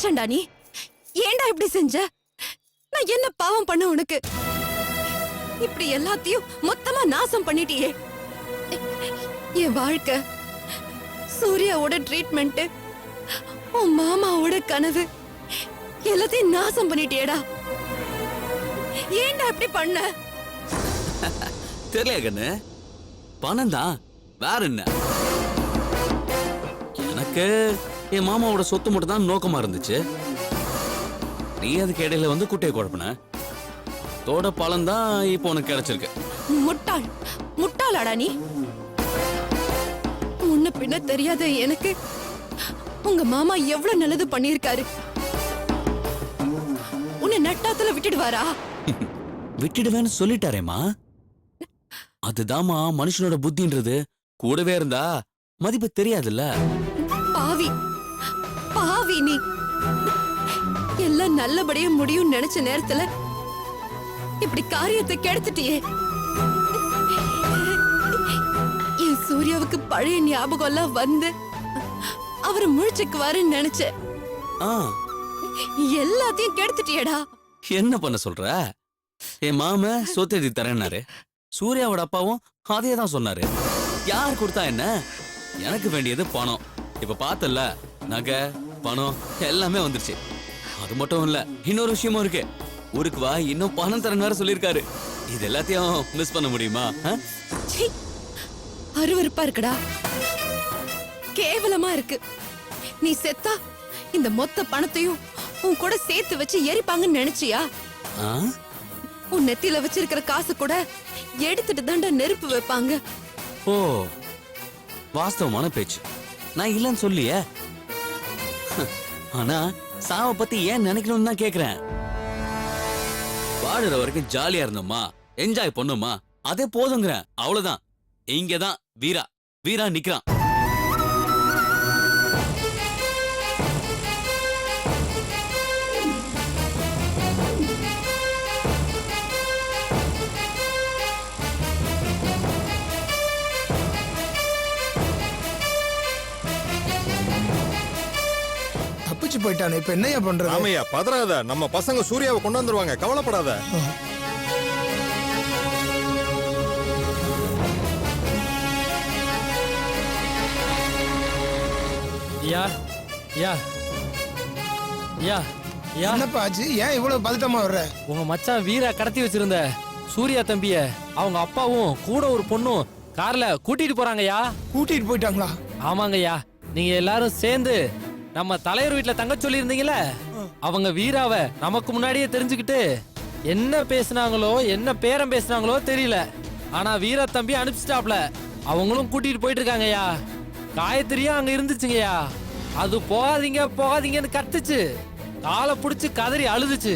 மனுஷன்டா நீ. ஏன்டா இப்படி செஞ்ச? நான் என்ன பாவம் பண்ண உனக்கு? இப்படி எல்லாத்தையும் மொத்தமா நாசம் பண்ணிட்டியே. என் வாழ்க்கை, சூர்யாவோட ட்ரீட்மெண்ட், உன் மாமாவோட கனவு எல்லாத்தையும் நாசம் பண்ணிட்டியேடா. ஏன்டா இப்படி பண்ண? தெரியல கண்ணு, பணம் தான், வேற என்ன. எனக்கு என் மாமாவோட சொத்து மட்டும் தான் நோக்கமா இருந்துச்சு. நீ அதுக்கு இடையில வந்து குட்டையை குழப்பின. தோட பழம் தான் இப்போ உனக்கு கிடைச்சிருக்கு. முட்டாள், முட்டாளாடா நீ. முன்ன பின்ன தெரியாத எனக்கு உங்க மாமா எவ்வளவு நல்லது பண்ணிருக்காரு. உன்னை நட்டாத்துல விட்டுடுவாரா? விட்டுடுவேன்னு சொல்லிட்டாரேமா. அதுதாம்மா மனுஷனோட புத்தின்றது. கூடவே இருந்தா மதிப்பு தெரியாதுல்ல. பாவி, பாவி நீ. எல்லாம் நல்லபடியா முடியும் நினைச்ச நேரத்துல இப்படி காரியத்தை கெடுத்துட்டியே. என் சூர்யாவுக்கு பழைய ஞாபகம் எல்லாம் வந்து அவரை முழிச்சுக்குவாருன்னு நினைச்சேன். எல்லாத்தையும் கெடுத்துட்டியேடா. என்ன பண்ண சொல்ற? என் மாம சொத்து எழுதி தரேன்னாரு. சூர்யாவோட அப்பாவும் அதே தான் சொன்னாரு. யார் கொடுத்தா என்ன? எனக்கு வேண்டியது பணம். இப்ப பார்த்தல, நகை பணம் எல்லாமே வந்துருச்சு. அது மட்டும் இல்ல, இன்னொரு விஷயமும் இருக்கு. ஊருக்கு வா, இன்னும் பணம் தரேன்னு வேற சொல்லிருக்காரு. இது எல்லாத்தையும் மிஸ் பண்ண முடியுமா? அருவருப்பா இருக்குடா, கேவலமா இருக்கு. நீ செத்தா இந்த மொத்த பணத்தையும் உன் கூட சேர்த்து வச்சு எரிப்பாங்கன்னு நினைச்சியா? உன் நெத்தியில வச்சிருக்கிற காசு கூட எடுத்துட்டு தாண்டா நெருப்பு வைப்பாங்க. ஓ, வாஸ்தவமான பேச்சு. நான் இல்லன்னு சொல்லியே. ஆனா சாவ பத்தி ஏன் நினைக்கணும்னு தான் கேக்குறேன். வாடுற வரைக்கும் ஜாலியா இருந்தோமா, என்ஜாய் பண்ணுமா, அதே போதுங்கிறேன். அவ்வளவுதான். இங்கதான் வீரா வீரா நிக்கிறான். தப்பிச்சு போயிட்டானே, இப்ப என்னையா பண்றது? ராமையா பதறாத, நம்ம பசங்க சூர்யாவை கொண்டாந்துருவாங்க, கவலைப்படாத. யா யா யா யா. என்னப்பா ஆச்சு? ஏன் இவ்வளவு பதட்டமா வர்ற? உங்க மச்சான் வீரா கடத்தி வச்சிருந்த சூர்யா தம்பிய அவங்க அப்பாவும் கூட ஒரு பொண்ணும் கார்ல கூட்டிட்டு போறாங்கய்யா. கூட்டிட்டு போயிட்டாங்களா? ஆமாங்கய்யா. நீங்க எல்லாரும் சேர்ந்து நம்ம தலைவர் வீட்டுல தங்க சொல்லி இருந்தீங்கல்ல, அவங்க வீராவை நமக்கு முன்னாடியே தெரிஞ்சுக்கிட்டு என்ன பேசினாங்களோ, என்ன பேரம் பேசினாங்களோ தெரியல. ஆனா வீரா தம்பி அனுப்பிச்சிட்டாப்ல. அவங்களும் கூட்டிட்டு போயிட்டு இருக்காங்கய்யா. காயத்ரியும் அங்க இருந்துச்சுங்கய்யா. அது போகாதீங்க போகாதீங்கன்னு கத்துச்சு, காலை புடிச்சு கதறி அழுதுச்சு.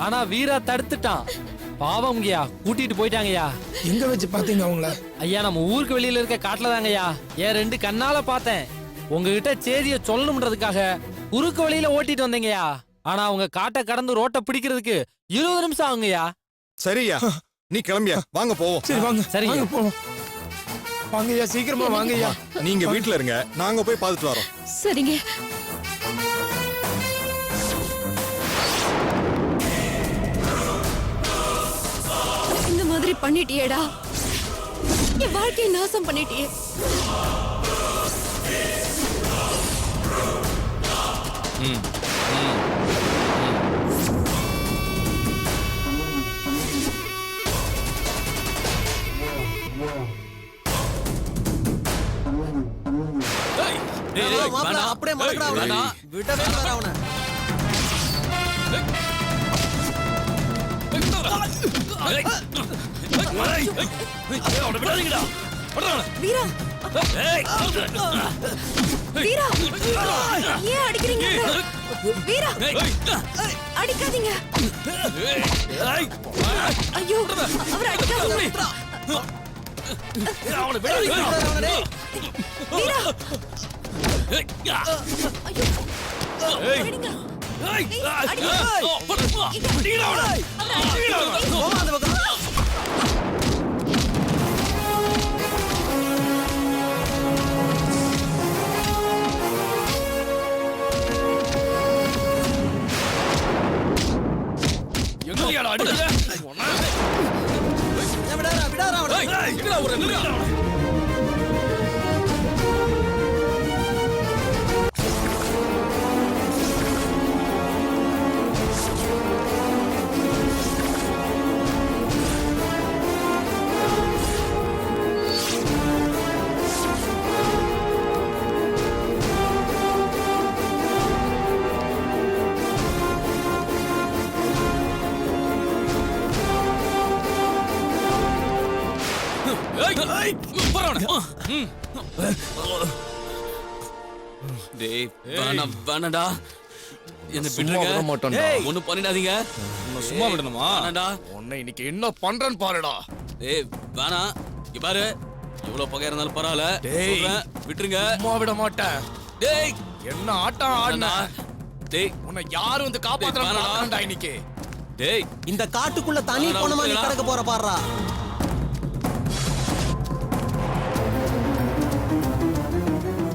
ஆனா வீரா தடுத்துட்டான். பாவம்ங்கய்யா, கூட்டிட்டு போயிட்டாங்கய்யா. எங்க வச்சு பாத்தீங்க அவங்கள? ஐயா, நம்ம ஊருக்கு வெளியில இருக்க காட்டுல தாங்கய்யா. என் 2 கண்ணால பார்த்தேன். உங்ககிட்ட செய்திய சொல்லணும்ன்றதுக்காக குறுக்கு வழியில ஓட்டிட்டு வந்தீங்கய்யா. ஆனா அவங்க காட்டை கடந்து ரோட்டை பிடிக்கிறதுக்கு 20 நிமிஷம் ஆகுங்கய்யா. சரியா, நீ கிளம்பியா, வாங்க போவோம். சரி வாங்க, சரிங்க. வாங்க போவோம். வாங்கய்யா, சீக்கிரமா வாங்கய்யா. நீங்க வீட்டுல இருங்க, நாங்க போய் பார்த்துட்டு வரோம். சரிங்க. இந்த மாதிரி பண்ணிட்டியேடா, என் வாழ்க்கையை நாசம் பண்ணிட்டியே. அப்படியே விடவே அவனை. வீரா, வீரா, ஏன் அடிக்கிறீங்க? வீரா, அடிக்காதீங்க. ஐயோ, அவர் அடிக்காதீங்க. வீரா, ஐயோ, விடுங்க. எங்கடா ஒரு நில்லுடா. ஏய், போடா அவனை. டேய், வேணாம்டா. என்ன விட்டுருங்க. ஒண்ணும் பண்ணிடாதீங்க. சும்மா விடணுமா? வேணாம்டா. உன்னை இன்னைக்கு என்ன பண்றேன்னு பாருடா. டேய், வேணாம். இங்க பாரு, எவ்வளவு பகையா இருந்தாலும் பரவாயில்ல. டேய். சொல்றேன், விட்டுருங்க. சும்மா விட மாட்டேன். டேய், என்ன ஆட்டம் ஆடுனா? டேய், உன்னை யாரும் வந்து காப்பாத்துறாங்கடா இன்னைக்கு. டேய், இந்த காட்டுக்குள்ள தனி போன மாதிரி கிடக்க போற பாடுறா.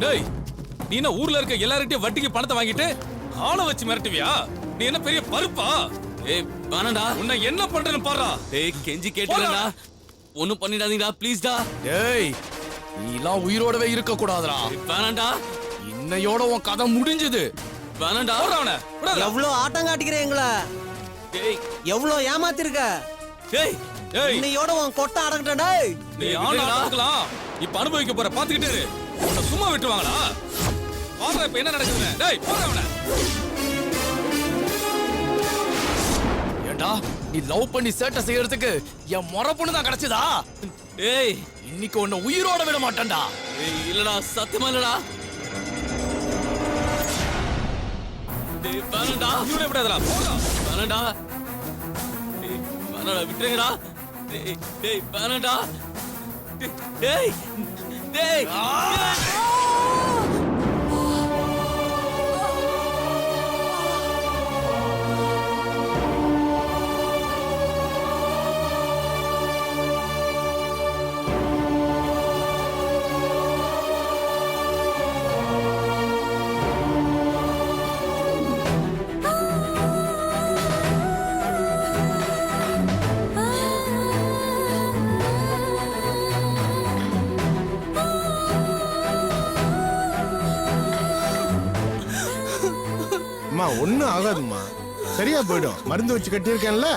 டேய், நீ என்ன ஊர்ல இருக்க எல்லார்கிட்டயும் வட்டிக்கு பணத்தை வாங்கிட்டு ஆளை வச்சு மிரட்டுவியா? நீ என்ன பெரிய பருப்பா? ஏய், வேணாம்டா. உன்னை என்ன பண்றேன்னு பாருடா. டேய், கெஞ்சி கேட்டுறேன்டா. ஒண்ணும் பண்ணிடாதீங்கடா, ப்ளீஸ்டா. டேய், நீ எல்லாம் உயிரோடவே இருக்க கூடாதுடா. வேணாம்டா. இன்னையோட உன் கதை முடிஞ்சது. வேணாம்டா. அவனை விடாத. எவ்வளவு ஆட்டம் காட்டிக்கிற எங்களை, டேய், எவ்வளவு ஏமாத்திருக்க. டேய், டேய், இன்னையோட உன் கொட்டை அடங்கட்டா. டேய், நீ ஆனா பார்க்கலாம். இப்ப அனுபவிக்க போற பாத்துக்கிட்டே இரு. உன்னை சும்மா விட்டுருவாங்களா? பாரு இப்ப என்ன நடக்குதுன்னு. டேய், போடா அவனை. ஏண்டா, நீ லவ் பண்ணி சேட்டை செய்யறதுக்கு என் முறை பொண்ணு தான் கிடைச்சதா? டேய், இன்னைக்கு உன்னை உயிரோட விட மாட்டேன்டா. ஏய், இல்லடா, சத்தியமா இல்லடா. டேய், வேணாம்டா. உயிரோட விடாதடா. போடா. வேணாம்டா. டேய், வேணாம்டா, விட்டுருங்கடா. டேய், டேய், வேணாம்டா. டேய், டேய், அம்மா ஒண்ணும் ஆகாதும்மா, சரியா போயிடும். மருந்து வச்சு கட்டியிருக்கேன்ல.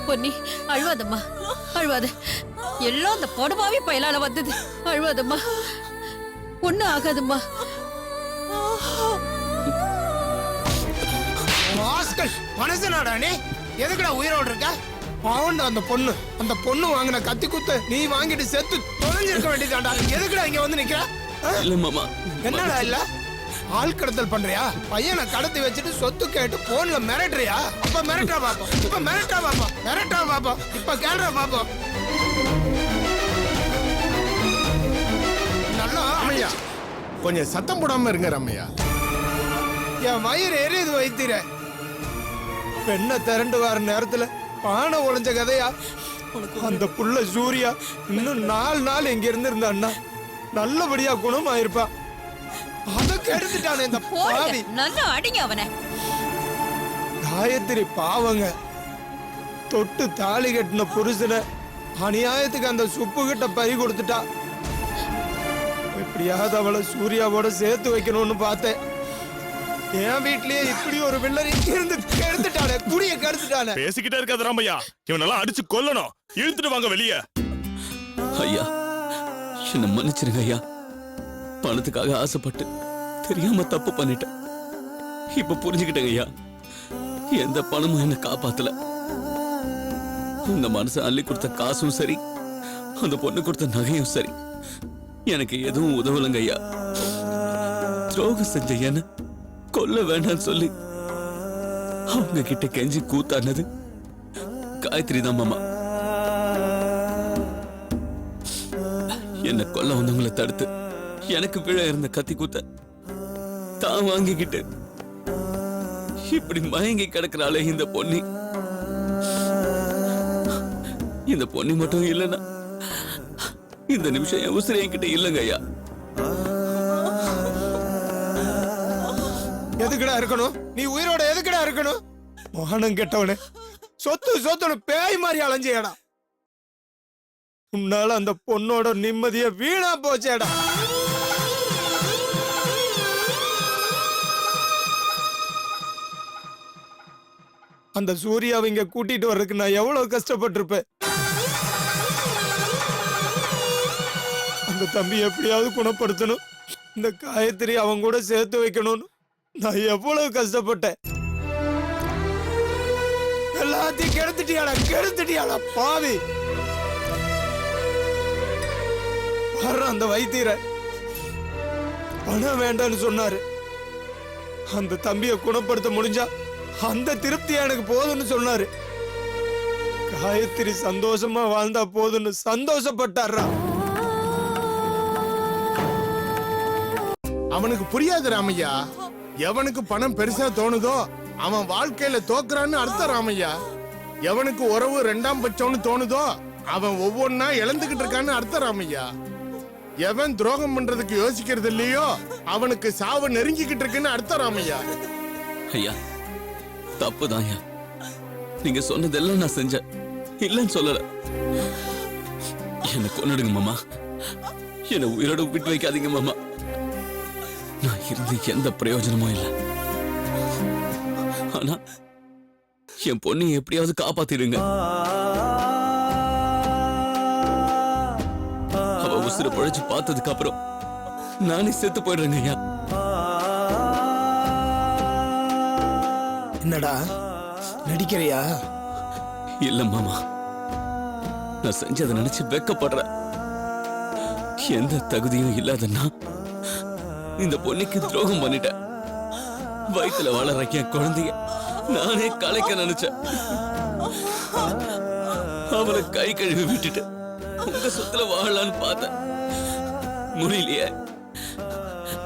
பொன்னி, அழுவாதம்மா, அழுவாத. எல்லாம் அந்த படுபாவி பயலால வந்தது. அழுவாதம்மா, ஒண்ணும் ஆகாதம்மா. ஆஸ்கல் மனசனாடா நீ? எதுக்குடா உயிரோடு இருக்க? பாவண்டா அந்த பொண்ணு. அந்த பொண்ணு வாங்கின கத்தி குத்து நீ வாங்கிட்டு செத்து தொலைஞ்சிருக்க வேண்டியதாண்டா. எதுக்குடா இங்க வந்து நிக்கிற? இல்ல மாமா. என்னடா இல்ல? ஆள் கடத்தல் பண்றியா? பையனை கடத்தி வச்சுட்டு சொத்து கேட்டு போன்ல மிரட்டுறியா? அப்ப மிரட்டா பாப்போம். இப்ப மிரட்டா பாப்போம். மிரட்டா பாப்போம். இப்ப கேள்றா பாப்போம். நல்லா ரம்மையா, கொஞ்சம் சத்தம் போடாம இருங்க ரம்மையா. என் வயிறு எரியுது வைத்திர. பெண்ணை திரண்டு வர நேரத்துல பானை உழைஞ்ச கதையா? அந்த புள்ள சூர்யா இன்னும் 4 நாள் இங்க இருந்திருந்தான்னா நல்லபடியா குணமாயிருப்பா. அத கெடுத்துட்டானே இந்த பாவி. நல்லா அடிங்க அவனை. காயத்ரி பாவங்க. தொட்டு தாலி கட்டின புருஷனை அநியாயத்துக்கு அந்த சுப்பு கிட்ட பறி கொடுத்துட்டா. எப்படியாவது அவளை சூர்யாவோட சேர்த்து வைக்கணும்னு பார்த்தேன். என் வீட்லயே இப்படி ஒரு வில்லர் இருந்து கெடுத்துட்டானே, குடிய கெடுத்துட்டானே. பேசிக்கிட்டே இருக்காது ரம்மையா, இவனெல்லாம் அடிச்சு கொல்லணும். இழுத்துட்டு வாங்க வெளியே. ஐயா, என்ன மன்னிச்சிருங்க ஐயா. பணத்துக்காக ஆசைப்பட்டு தெரியாம தப்பு பண்ணிட்டேன். இப்ப புரிஞ்சுக்கிட்டேங்க ஐயா. எந்த பணமும் என்ன காப்பாத்தல. உங்க மனசை அள்ளி கொடுத்த காசும் சரி, அந்த பொண்ணு கொடுத்த நகையும் சரி, எனக்கு எதுவும் உதவலைங்க ஐயா. துரோகம் செஞ்ச என்ன கொல்ல வேண்டாம்னு சொல்லி அவங்க கிட்ட கெஞ்சி கூத்தானது காயத்ரி தான் மாமா. என்ன கொல்ல வந்தவங்களை தடுத்து எனக்கு விழ இருந்த கத்தி கூத்த தான் வாங்கிக்கிட்டு இப்படி மயங்கி கிடக்குறாளே இந்த பொண்ணி. இந்த பொண்ணி மட்டும் இல்லைன்னா இந்த நிமிஷம் என் உசிரை என்கிட்ட இல்லைங்க ஐயா. எதுக்குடா இருக்கணும்? நீ உயிரோட எதுக்குடா இருக்கணும்? மோகனம் கெட்டவனே, சொத்து சொத்துன்னு பேய் மாதிரி அலைஞ்சியடா. உன்னால அந்த பொண்ணோட நிம்மதிய வீணா போச்சேடா. அந்த சூர்யாவை இங்க கூட்டிட்டு வர்றதுக்கு நான் எவ்வளவு கஷ்டப்பட்டிருப்பேன். அந்த தம்பி எப்படியாவது குணப்படுத்தணும், இந்த காயத்ரி அவன் கூட சேர்த்து வைக்கணும்னு நான் எவ்வளவு கஷ்டப்பட்டேன். எல்லாத்தையும் கெடுத்துட்டியாடா பாவி. வர்ற அந்த வைத்தியரை பணம் வேண்டாம்னு சொன்னாரு. அந்த தம்பியை குணப்படுத்த முடிஞ்சா அந்த திருப்தி எனக்கு போதும்னு சொன்னாரு. காயத்ரி சந்தோஷமா வாழ்ந்தா போதும்னு சந்தோஷப்பட்டாரா. அவனுக்கு புரியாது ராமையா. எவனுக்கு பணம் பெருசா தோணுதோ அவன் வாழ்க்கையில தோக்குறான்னு அர்த்தம் ராமையா. எவனுக்கு உறவு ரெண்டாம் பட்சம்னு தோணுதோ அவன் ஒவ்வொன்னா இழந்துகிட்டு இருக்கான்னு அர்த்தம் ராமையா. எவன் துரோகம் பண்றதுக்கு யோசிக்கிறது இல்லையோ அவனுக்கு சாவு நெருங்கிக்கிட்டு இருக்குன்னு அர்த்தம் ராமையா. ஐயா தப்புதான் ஐயா, நீங்க சொன்னதெல்லாம் நான் செஞ்சேன், இல்லைன்னு சொல்லல. என்ன கொன்னுடுங்க மாமா, என்ன உயிரோட விட்டு வைக்காதீங்க மாமா. நான் இருந்து எந்த பிரயோஜனமும் இல்லை. ஆனா என் பொண்ணை எப்படியாவது காப்பாத்திடுங்க. அவ உசுர பழைச்சு பார்த்ததுக்கு அப்புறம் நானே செத்து போயிடுறேங்க ஐயா. என்னடா நடிக்கிறியா? இல்ல மாமா, நான் செஞ்சதை நினைச்சு வெக்கப்படுறேன். எந்த தகுதியும் இல்லாதன்னா இந்த பொண்ணுக்கு துரோகம் பண்ணிட்டேன். வயித்துல வளர என் குழந்தைய நானே கலைக்க நினைச்சேன். அவளை கை கழுவி விட்டுட்டு உங்க சொத்துல வாழலான்னு பார்த்தேன், முடியலையே.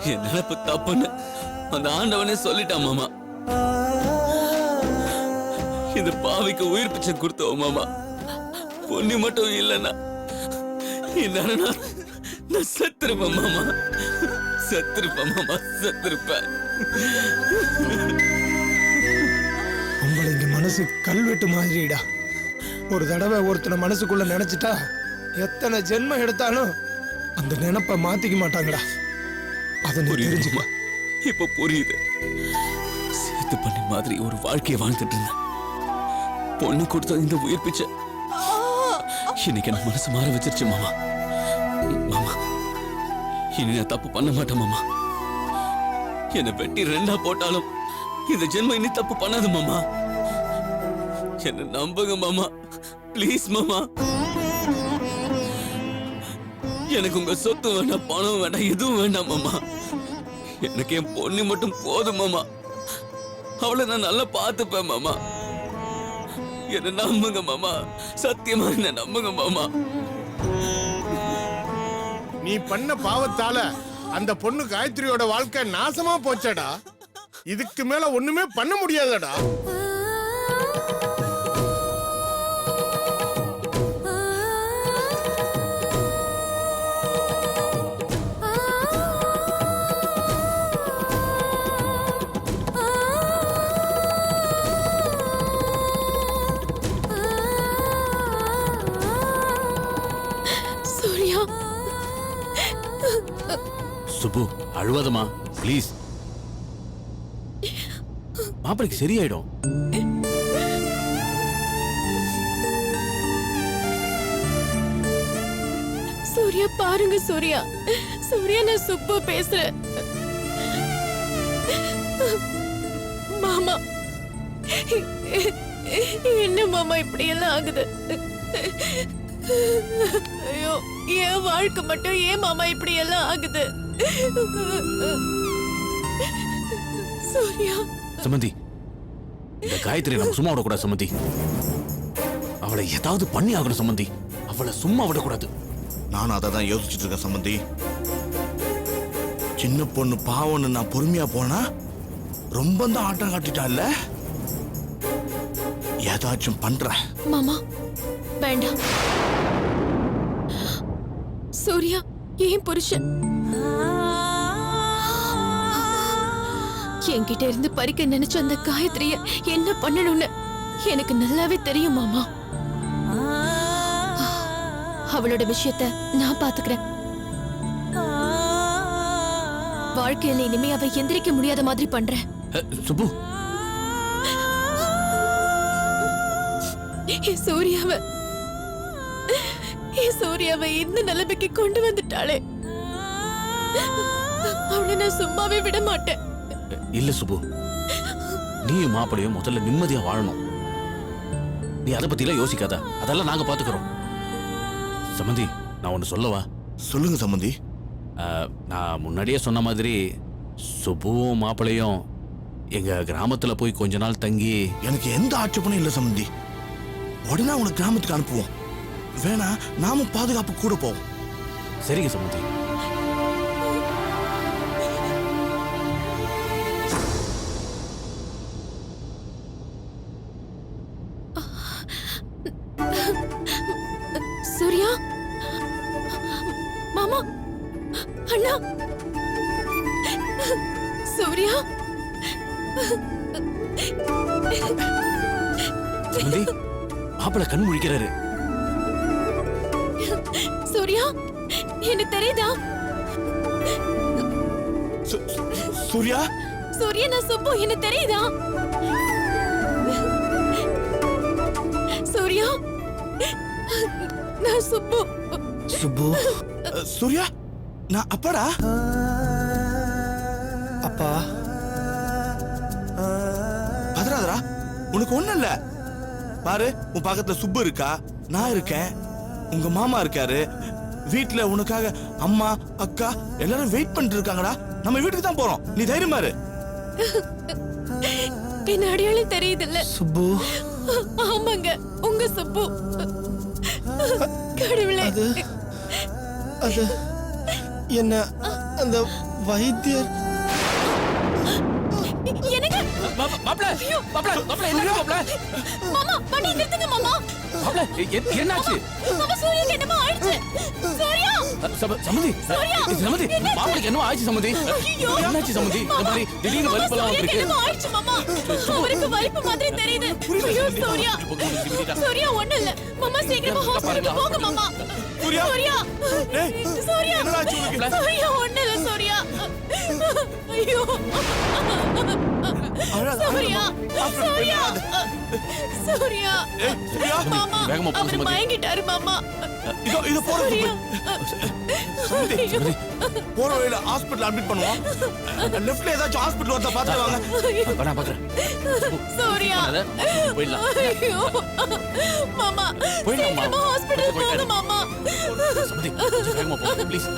என் நினைப்பு தப்புன்னு அந்த ஆண்டவனே சொல்லிட்டான் மாமா. இந்த பாவிக்கு உயிர் பிச்சை கொடுத்தோம் மாமா. பொண்ணு மட்டும் இல்லைன்னா நான் செத்துருப்பேன் மாமா, செத்துருப்பேன் மாமா, செத்துருப்பேன். உங்களை இங்க மனசு கல்வெட்டு மாதிரிடா. ஒரு தடவை ஒருத்தனை மனசுக்குள்ள நினைச்சிட்டா எத்தனை ஜென்மம் எடுத்தாலும் அந்த நினைப்ப மாத்திக்க மாட்டாங்கடா. அதை நீ தெரிஞ்சுக்க. இப்ப புரியுது. சேத்து பண்ணி மாதிரி ஒரு வாழ்க்கையை வாழ்ந்துட்டு இருந்தேன். பொண்ணு கொடுத்த இந்த உயிர் பிச்சை இன்னைக்கு என்ன மனசு மாற வச்சிருச்சு மாமா. மாமா இனி நான் தப்பு பண்ண மாட்டேன் மாமா. என்னை வெட்டி ரெண்டா போட்டாலும் இந்த ஜென்மம் இனி தப்பு பண்ணாது மாமா. என்ன நம்புங்க மாமா, பிளீஸ் மாமா. எனக்கு உங்க சொத்து வேண்டாம், பணம் வேண்டாம், எதுவும் வேண்டாம் மாமா. எனக்கு என் பொண்ணு மட்டும் போதும் மாமா. அவளை நான் நல்லா பார்த்துப்பேன் மாமா. என்ன நம்புங்க மாமா, சத்தியமா என்ன நம்புங்க மாமா. நீ பண்ண பாவத்தால அந்த பொண்ணு காயத்ரியோட வாழ்க்கை நாசமா போச்சடா. இதுக்கு மேல ஒண்ணுமே பண்ண முடியாதடா. சூர்யா, சுப்பு அழுவாதமா ப்ளீஸ். மாப்பிளைக்கு சரியாயிடும். சூர்யா பாருங்க சூர்யா, சூர்யா நான் சுப்பு பேசுறேன். மாமா என்ன மாமா இப்படி எல்லாம் ஆகுது? ஐயோ என் வாழ்க்கை மட்டும் ஏன் மாமா இப்படி எல்லாம் ஆகுது? சூர்யா சமந்தி, இந்த காயத்ரி நம்ம சும்மா விடக்கூடாது சமந்தி. அவளை ஏதாவது பண்ணி ஆகணும் சமந்தி. அவளை சும்மா விடக்கூடாது. நானும் அதை தான் யோசிச்சுட்டு இருக்கேன் சம்பந்தி. சின்ன பொண்ணு பாவம்னு நான் பொறுமையா போனா ரொம்ப தான் ஆட்டம் காட்டிட்டா இல்ல. ஏதாச்சும் பண்றேன். மாமா வேண்டாம். சூர்யா ஏன் புருஷன் என்கிட்ட இருந்து பறிக்க நினைச்ச அந்த காயத்ரிய என்ன பண்ணணும்னு எனக்கு நல்லாவே தெரியும் மாமா. அவளோட விஷயத்த நான் பாத்துக்கிறேன். வாழ்க்கையில இனிமே அவ எந்திரிக்க முடியாத மாதிரி பண்றேன். சுப்பு, சூர்யாவை இந்த நிலைமைக்கு கொண்டு வந்துட்டாளே, அவளை நான் சும்மாவே விட மாட்டேன். இல்ல சுப்பு, நீயும் மாப்பிளையும் முதல்ல நிம்மதியா வாழணும். நீ அதை பத்தி எல்லாம் யோசிக்காத, அதெல்லாம் நாங்க பாத்துக்கிறோம். சம்மந்தி, நான் ஒன்னு சொல்லவா? சொல்லுங்க சம்பந்தி. நான் முன்னாடியே சொன்ன மாதிரி சுப்புவும் மாப்பிளையும் எங்க கிராமத்துல போய் கொஞ்ச நாள் தங்கி. எனக்கு எந்த ஆட்சேபனும் இல்ல சம்பந்தி. உடனே உனக்கு கிராமத்துக்கு அனுப்புவோம். வேணா நாம பாதுகாப்பு கூட போவோம். சரிங்க சம்மந்தி. சூர்யா, மாமா, அண்ணா, சூர்யா, சம்மந்தி, மாப்பிளை கண் முழிக்கிறாரு. சூர்யா, என்ன தெரியுதா? சூர்யா, சூர்யா, நான் சுப்பு, என்ன தெரியுதா? சூர்யா, நான் சுப்பு. சுப்பு. சூர்யா, நான் அப்பாடா. அப்பா, பதறாதடா, உனக்கு ஒண்ணு இல்ல. பாரு, உன் பக்கத்துல சுப்பு இருக்கா, நான் இருக்கேன், உங்க மாமா இருக்காரு. வீட்டுல உனக்காக அம்மா, அக்கா எல்லாரும் வெயிட் பண்ணிட்டு இருக்காங்கடா. நம்ம வீட்டுக்கு தான் போறோம். நீ தைரியமா இரு. என்ன அடையாளம் தெரியுது இல்ல? சுப்பு. ஆமாங்க, உங்க சுப்பு. கடவுளே, அது என்ன அந்த வைத்தியர் என்னங்க? மாப்ள, என்ன மாப்ள? மாமா, வண்டி நிறுத்துங்க மாமா. மாப்ள, என்னாச்சு? மாமா, சூர்யாக்கு என்னமோ ஆயிடுச்சு. சூர்யா, சம்மந்தி, சம்மந்தி, மாப்பிளைக்கு என்ன ஆயிடுச்சு சம்மந்தி? ஐயோ, என்னாச்சு சம்மந்தி? இந்த மாதிரி திடீர்னு வலிப்பெல்லாம் சூர்யாக்கு வந்திருக்கு. என்னமோ ஆயிடுச்சு மாமா. அவருக்கு வலிப்பு மாதிரி தெரியுது. ஐயோ, சூர்யா, சூர்யா ஒண்ணு இல்ல. மாமா, சீக்கிரமா ஹாஸ்பிடலுக்கு போங்க மாமா. சூர்யா. சூர்யா, டேய், சூர்யா, என்னடா ஆச்சு உனக்கு? சூர்யா ஒண்ணு இல்ல. சூர்யா, ஐயோ, சூர்யா, சூர்யா, சூர்யா, சூர்யா, மாமா, வேகமா போ, அவர் சுமதி. மயங்கிட்டாரு மாமா. இது போற சூர்யா, சம்மந்தி, போற வழியில ஹாஸ்பிடல் அட்மிட் பண்ணுவோம். லெஃப்ட்ல ஏதாச்சும் ஹாஸ்பிடல் வந்தா பாத்து வாங்க. நான் பாக்குறேன். சூர்யா, போயிடலாம். ஐயோ, மாமா, சீக்கிரமா ஹாஸ்பிடல் போங்க மாமா. சம்மந்தி, கொஞ்சம் வேகமா போ, ப்ளீஸ்.